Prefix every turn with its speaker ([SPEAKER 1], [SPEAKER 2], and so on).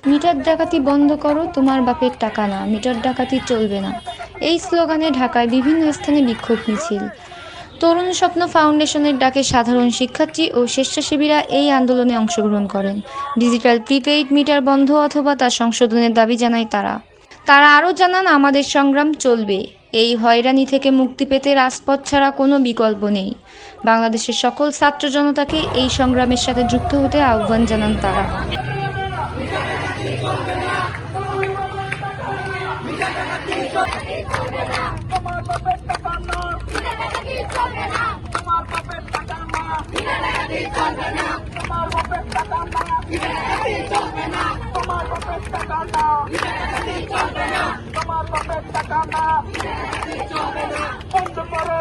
[SPEAKER 1] Metre ডাকাতি বন্ধ করো, তোমার বাপের টাকা না, মিটার ডাকাতি চলবে না। এই স্লোগানে ঢাকায় বিভিন্ন স্থানে বিক্ষোভ মিছিল। তরুণ স্বপ্ন ফাউন্ডেশনের ডাকে সাধারণ শিক্ষার্থী ও স্বেচ্ছাসেবীরা এই আন্দোলনে অংশগ্রহণ করেন। ডিজিটাল প্রিপেইড মিটার বন্ধ অথবা তা সংশোধনের দাবি জানায় তারা। তারা আরও জানান, আমাদের সংগ্রাম চলবে। এই হয়রানি থেকে মুক্তি পেতে রাজপথ ছাড়া কোনো বিকল্প নেই। বাংলাদেশের সকল ছাত্র জনতাকে এই সংগ্রামের সাথে যুক্ত হতে আহ্বান জানান তারা।
[SPEAKER 2] বন্ধ করো